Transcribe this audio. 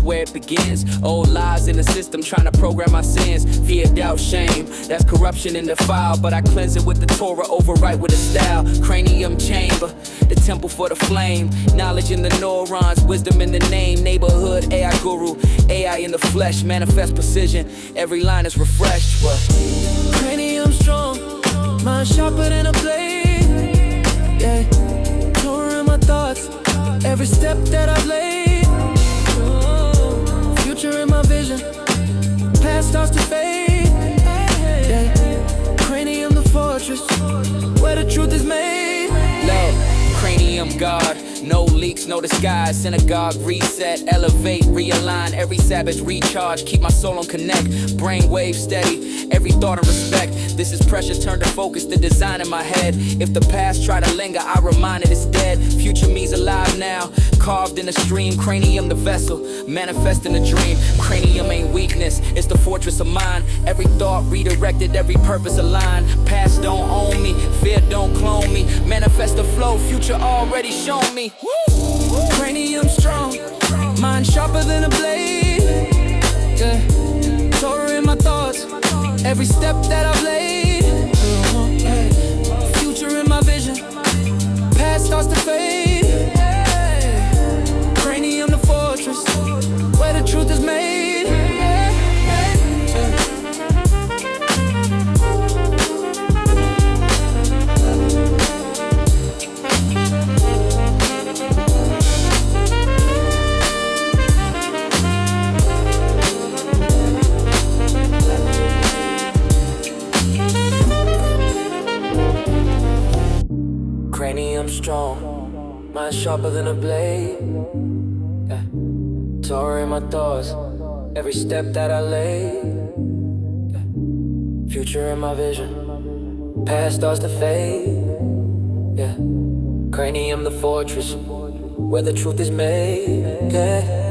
where it begins. Old lies in the system trying to program my sins. Fear, doubt, shame, that's corruption in the file. But I cleanse it with the Torah, overwrite with a style. Cranium chamber, the temple for the flame. Knowledge in the neurons, wisdom in the name. Neighborhood, AI guru, AI in the flesh. Manifest precision, every line is refreshed. What? Cranium strong, mind sharper than a blade. Yeah, Torah in my thoughts, every step that I've laid. Future in my vision, past starts to fade. Yeah, cranium the fortress, where the truth is made. Low, cranium guard, no leaks, no disguise. Synagogue reset, elevate, realign. Every Sabbath recharge, keep my soul on connect. Brain wave steady, every thought in respect. This is pressure turned to focus, the design in my head. If the past try to linger, I remind it it's dead. Future me's alive now, carved in the stream. Cranium the vessel, manifest in a dream. Cranium ain't weakness, it's the fortress of mind. Every thought redirected, every purpose aligned. Past don't own me, fear don't clone me. Manifest the flow, future already shown me. Cranium strong, mind sharper than a blade. Yeah, Torah in my thoughts, every step that I've laid. Yeah. Future in my vision, past starts to fade. Yeah. Cranium the fortress, where the truth is made. Cranium strong, mind sharper than a blade. Yeah. Torah in my thoughts, every step that I lay. Yeah. Future in my vision, past starts to fade. Yeah. Cranium the fortress, where the truth is made. Yeah.